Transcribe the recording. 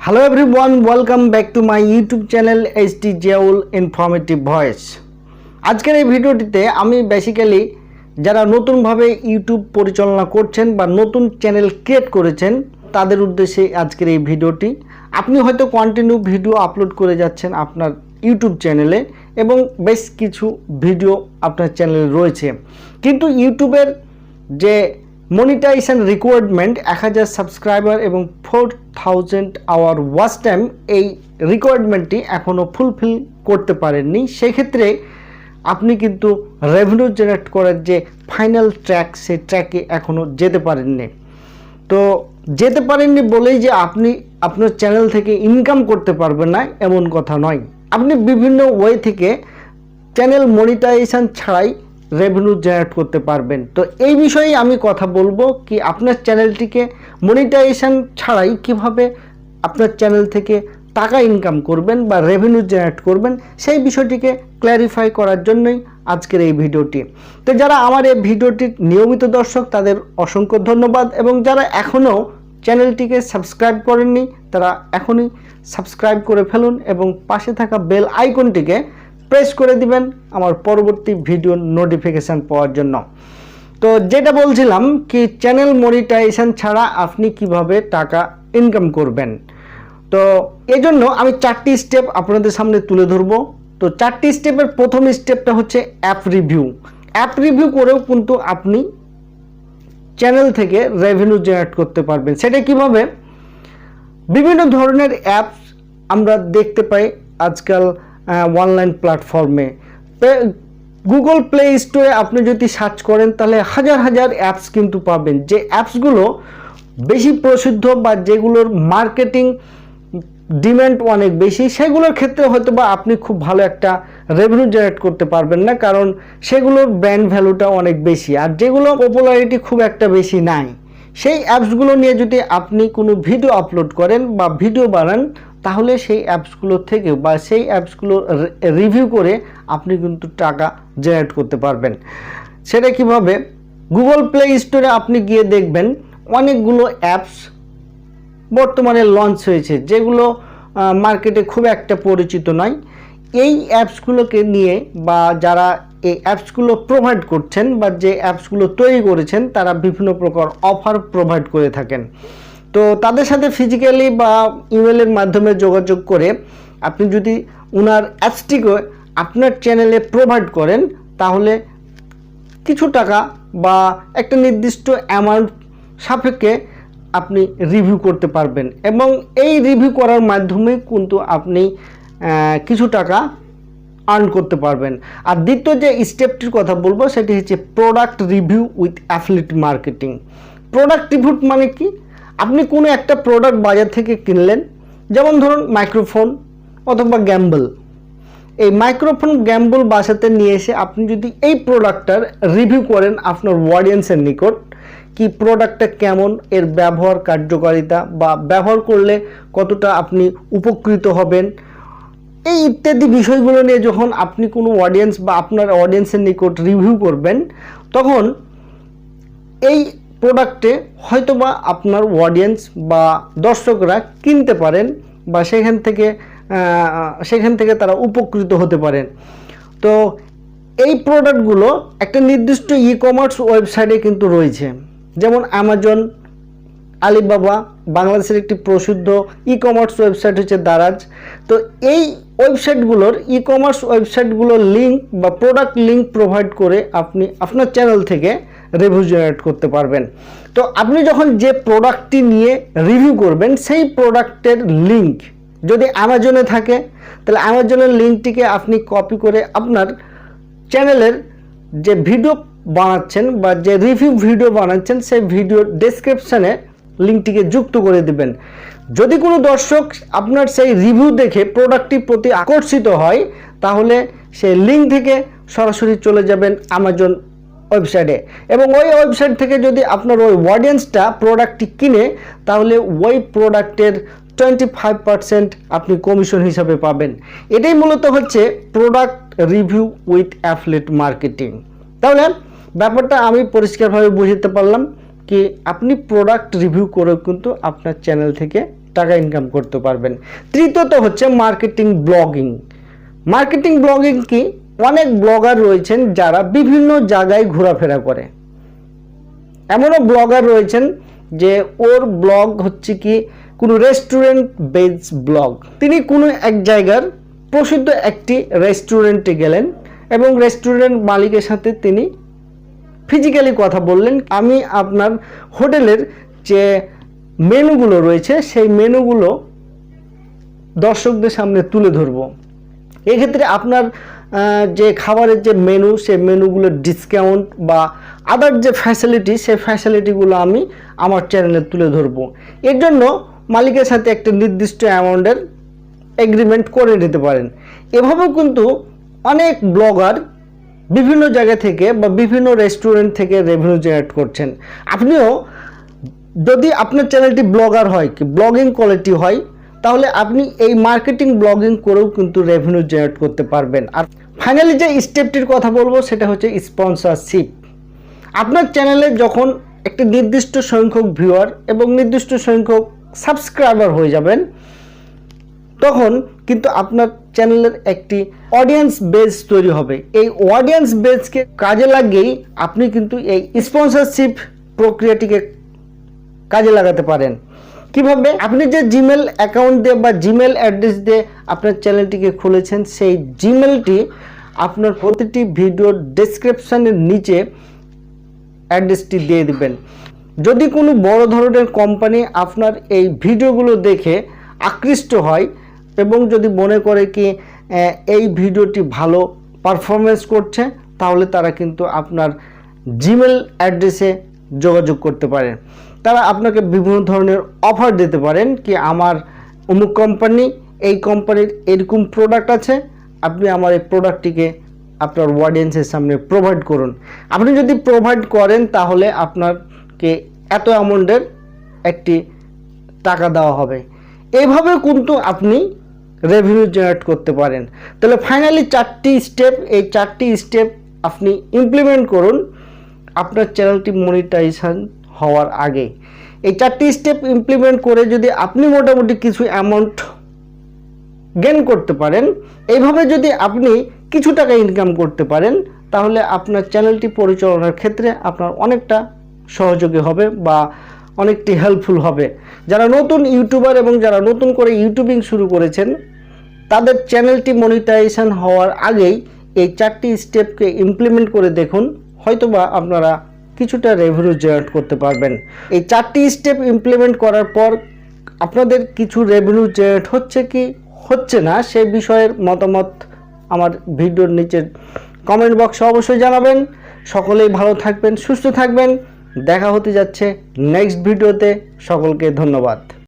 Hello everyone, welcome back to my YouTube channel ZIAUL Informative Voice। আজকের এই ভিডিওটিতে আমি বেসিক্যালি যারা নতুনভাবে ইউটিউব পরিচালনা করছেন বা নতুন চ্যানেল ক্রিয়েট করেছেন তাদের উদ্দেশ্যে আজকের এই ভিডিওটি। আপনি হয়তো কন্টিনিউ ভিডিও আপলোড করে যাচ্ছেন আপনার ইউটিউব চ্যানেলে এবং বেশ কিছু ভিডিও আপনার চ্যানেলে রয়েছে, কিন্তু ইউটিউবের যে মনিটাইজেশন রিকোয়ারমেন্ট 1000 সাবস্ক্রাইবার এবং 4000 আওয়ার ওয়াচ টাইম, এই রিকোয়ারমেন্টটি এখনও ফুলফিল করতে পারেননি। সেক্ষেত্রে আপনি কিন্তু রেভিনিউ জেনারেট করার যে ফাইনাল ট্র্যাক, সেই ট্র্যাকে এখনও যেতে পারেননি। তো যেতে পারেননি বলেই যে আপনি আপনার চ্যানেল থেকে ইনকাম করতে পারবেন না এমন কথা নয়। আপনি বিভিন্ন ওয়ে থেকে চ্যানেল মনিটাইজেশন ছাড়াই রেভিনিউ জেনারেট করতে পারবেন। তো এই বিষয়ে আমি কথা বলবো কি আপনার চ্যানেলটিকে মনিটাইজেশন ছাড়াই কিভাবে আপনার চ্যানেল থেকে টাকা ইনকাম করবেন বা রেভিনিউ জেনারেট করবেন, সেই বিষয়টিকে ক্ল্যারিফাই করার জন্যই আজকের এই ভিডিওটি। তো যারা আমার এই ভিডিওটির নিয়মিত দর্শক তাদের অসংখ্য ধন্যবাদ, এবং যারা এখনও চ্যানেলটিকে সাবস্ক্রাইব করেননি তারা এখনই সাবস্ক্রাইব করে ফেলুন এবং পাশে থাকা বেল আইকনটিকে প্রেস করে দিবেন আমার পরবর্তী ভিডিও নোটিফিকেশান পাওয়ার জন্য। তো যেটা বলছিলাম কি চ্যানেল মনিটাইজেশন ছাড়া আপনি কিভাবে টাকা ইনকাম করবেন, তো এই জন্য আমি 4টি স্টেপ আপনাদের সামনে তুলে ধরবো। তো 4টি স্টেপের প্রথম স্টেপটা হচ্ছে অ্যাপ রিভিউ। অ্যাপ রিভিউ করেও কিন্তু আপনি চ্যানেল থেকে রেভিনিউ জেনারেট করতে পারবেন। সেটা কিভাবে? বিভিন্ন ধরনের অ্যাপস আমরা দেখতে পাই আজকাল অনলাইন প্ল্যাটফর্মে। গুগল প্লে স্টোরে আপনি যদি সার্চ করেন তাহলে হাজার হাজার অ্যাপস কিন্তু পাবেন, যে অ্যাপসগুলো বেশি প্রসিদ্ধ বা যেগুলোর মার্কেটিং ডিমান্ড অনেক বেশি, সেগুলোর ক্ষেত্রে হয়তো বা আপনি খুব ভালো একটা রেভিনিউ জেনারেট করতে পারবেন না, কারণ সেগুলোর ব্র্যান্ড ভ্যালুটা অনেক বেশি। আর যেগুলো পপুলারিটি খুব একটা বেশি নাই, সেই অ্যাপসগুলো নিয়ে যদি আপনি কোনো ভিডিও আপলোড করেন বা ভিডিও বানান, তাহলে সেই অ্যাপসগুলো থেকে বা সেই অ্যাপসগুলো রিভিউ করে আপনি কিন্তু টাকা জেনারেট করতে পারবেন। সেটা কিভাবে? গুগল প্লে স্টোরে আপনি গিয়ে দেখবেন অনেকগুলো অ্যাপস বর্তমানে লঞ্চ হয়েছে, যেগুলো মার্কেটে খুব একটা পরিচিত নয়। এই অ্যাপসগুলোকে নিয়ে বা যারা এই অ্যাপসগুলো প্রোভাইড করছেন বা যে অ্যাপসগুলো তৈরি করেছেন তারা বিভিন্ন প্রকার অফার প্রোভাইড করে থাকেন। তো তাদের সাথে ফিজিক্যালি বা ইমেলের মাধ্যমে যোগাযোগ করে আপনি যদি ওনার অ্যাপসটিকে আপনার চ্যানেলে প্রোভাইড করেন, তাহলে কিছু টাকা বা একটা নির্দিষ্ট অ্যামাউন্ট সাপেক্ষে আপনি রিভিউ করতে পারবেন, এবং এই রিভিউ করার মাধ্যমে কিন্তু আপনি কিছু টাকা আর্ন করতে পারবেন। আর দ্বিতীয় যে স্টেপটির কথা বলবো সেটি হচ্ছে product review with affiliate marketing. Product review মানে কি? আপনি কোনো একটা প্রোডাক্ট বাজার থেকে কিনলেন, যেমন ধরুন মাইক্রোফোন অথবা গ্যাম্বল। এই মাইক্রোফোন গ্যাম্বল বাসাতে নিয়ে এসে আপনি যদি এই প্রোডাক্টটার রিভিউ করেন আপনার অডিয়েন্সের নিকট, কি প্রোডাক্টটা কেমন, এর ব্যবহার কার্যকারিতা বা ব্যবহার করলে কতটা আপনি উপকৃত হবেন, এই ইত্যাদি বিষয়গুলো নিয়ে যখন আপনি কোনো অডিয়েন্স বা আপনার অডিয়েন্সের নিকট রিভিউ করবেন, তখন এই প্রোডাক্টে হয়তোবা আপনার অডিয়েন্স বা দর্শকরা কিনতে পারেন বা সেখান থেকে তারা উপকৃত হতে পারেন। তো এই প্রোডাক্টগুলো একটা নির্দিষ্ট ই কমার্স ওয়েবসাইটে কিন্তু রয়েছে, যেমন অ্যামাজন, আলিবাবা, বাংলাদেশের একটি প্রসিদ্ধ ই কমার্স ওয়েবসাইট হচ্ছে দারাজ। তো এই ওয়েবসাইটগুলোর ই কমার্স ওয়েবসাইটগুলোর লিঙ্ক বা প্রোডাক্ট লিঙ্ক প্রোভাইড করে আপনি আপনার চ্যানেল থেকে রিভিউ জেনারেট করতে পারবেন। তো আপনি যখন যে প্রোডাক্টটি নিয়ে রিভিউ করবেন, সেই প্রোডাক্টের লিঙ্ক যদি অ্যামাজনে থাকে, তাহলে অ্যামাজনের লিঙ্কটিকে আপনি কপি করে আপনার চ্যানেলের যে ভিডিও বানাচ্ছেন বা যে রিভিউ ভিডিও বানাচ্ছেন সেই ভিডিওর ডেসক্রিপশানে লিঙ্কটিকে যুক্ত করে দিবেন। যদি কোনো দর্শক আপনার সেই রিভিউ দেখে প্রোডাক্টটির প্রতি আকর্ষিত হয়, তাহলে সেই লিঙ্ক থেকে সরাসরি চলে যাবেন অ্যামাজন ওয়েবসাইটে, এবং ওই ওয়েবসাইট থেকে যদি আপনার ওই অডিয়েন্সটা প্রোডাক্টটি কিনে, তাহলে ওই প্রোডাক্টের 25% আপনি কমিশন হিসাবে পাবেন। এটাই মূলত হচ্ছে product review with affiliate marketing. তাহলে ব্যাপারটা আমি পরিষ্কারভাবে বুঝতে পারলাম কি আপনি প্রোডাক্ট রিভিউ করে কিন্তু আপনার চ্যানেল থেকে টাকা ইনকাম করতে পারবেন। তৃতীয়ত হচ্ছে মার্কেটিং ব্লগিং। মার্কেটিং ব্লগিং কি, অনেক ব্লগার রয়েছেন যারা বিভিন্ন জায়গায় ঘোরাফেরা করে। এমনও ব্লগার রয়েছেন যে ওর ব্লগ হচ্ছে কি কোনো রেস্টুরেন্ট বেস ব্লগ। তিনি কোনো এক জায়গার প্রসিদ্ধ একটি রেস্টুরেন্টে গেলেন এবং রেস্টুরেন্ট মালিকের সাথে তিনি ফিজিক্যালি কথা বললেন, আমি আপনার হোটেলের যে মেনুগুলো রয়েছে সেই মেনুগুলো দর্শকদের সামনে তুলে ধরব। এক্ষেত্রে আপনার যে খাবারের যে মেনু, সেই মেনুগুলোর ডিসকাউন্ট বা আদার যে ফ্যাসিলিটি, সেই ফ্যাসিলিটিগুলো আমি আমার চ্যানেলে তুলে ধরব। এর জন্য মালিকের সাথে একটা নির্দিষ্ট অ্যামাউন্টের এগ্রিমেন্ট করে নিতে পারেন। এভাবেও কিন্তু অনেক ব্লগার বিভিন্ন জায়গা থেকে বা বিভিন্ন রেস্টুরেন্ট থেকে রেভিনিউ জেনারেট করছেন। আপনিও যদি আপনার চ্যানেলটি ব্লগার হয়, কি ব্লগিং কোয়ালিটি হয়, তাহলে আপনি এই মার্কেটিং ব্লগিং করেও কিন্তু রেভিনিউ জেনারেট করতে পারবেন। আর ফাইনালি যে স্টেপটির কথা বলবো সেটা হচ্ছে স্পন্সরশিপ। আপনার চ্যানেলে যখন একটি নির্দিষ্ট সংখ্যক ভিউয়ার এবং নির্দিষ্ট সংখ্যক সাবস্ক্রাইবার হয়ে যাবেন, তখন কিন্তু আপনার চ্যানেলের একটি অডিয়েন্স বেস তৈরি হবে। এই অডিয়েন্স বেসকে কাজে লাগিয়েই আপনি কিন্তু এই স্পন্সরশিপ প্রক্রিয়াটিকে কাজে লাগাতে পারেন। কিভাবে? আপনি যে জিমেল অ্যাকাউন্ট দিয়ে বা জিমেল অ্যাড্রেস দিয়ে আপনার চ্যানেলটিকে খুলেছেন, সেই জিমেলটি আপনার প্রতিটি ভিডিওর ডেসক্রিপশনের নিচে অ্যাড্রেসটি দিয়ে দিবেন। যদি কোনো বড় ধরনের কোম্পানি আপনার এই ভিডিওগুলো দেখে আকৃষ্ট হয় এবং যদি মনে করে কি এই ভিডিওটি ভালো পারফরমেন্স করছে, তাহলে তারা কিন্তু আপনার জিমেল অ্যাড্রেসে যোগাযোগ করতে পারেন। তারা আপনাকে বিভিন্ন ধরনের অফার দিতে পারেন কি আমার অমুক কোম্পানি, এই কোম্পানির এরকম প্রোডাক্ট আছে, আপনি আমার এই প্রোডাক্টটিকে আপনার অডিয়েন্সের সামনে প্রোভাইড করুন। আপনি যদি প্রোভাইড করেন তাহলে আপনাকে এত অ্যামাউন্টের একটি টাকা দেওয়া হবে। এইভাবে কিন্তু আপনি রেভিনিউ জেনারেট করতে পারেন। তাহলে ফাইনালি চারটি স্টেপ, এই চারটি স্টেপ আপনি ইমপ্লিমেন্ট করুন আপনার চ্যানেলটি মনিটাইজেশন হওয়ার আগে। এই চারটি স্টেপ ইমপ্লিমেন্ট করে যদি আপনি মোটামুটি কিছু অ্যামাউন্ট গেইন করতে পারেন, এইভাবে যদি আপনি কিছু টাকা ইনকাম করতে পারেন, তাহলে আপনার চ্যানেলটি পরিচালনার ক্ষেত্রে আপনার অনেকটা সহযোগী হবে বা অনেকটি হেল্পফুল হবে। যারা নতুন ইউটিউবার এবং যারা নতুন করে ইউটিউবিং শুরু করেছেন, তাদের চ্যানেলটি মনিটাইজেশন হওয়ার আগেই এই চারটি স্টেপকে ইমপ্লিমেন্ট করে দেখুন, হয়তোবা আপনারা কিছুটা রেভিনিউ জেনারেট করতে পারবেন। এই চারটি স্টেপ ইমপ্লিমেন্ট করার পর আপনাদের কিছু রেভিনিউ জেনারেট হচ্ছে কি হচ্ছে না সে বিষয়ের মতামত আমার ভিডিওর নিচে কমেন্ট বক্সে অবশ্যই জানাবেন। সকলেই ভালো থাকবেন, সুস্থ থাকবেন। দেখা হতে যাচ্ছে নেক্সট ভিডিওতে। সকলকে ধন্যবাদ।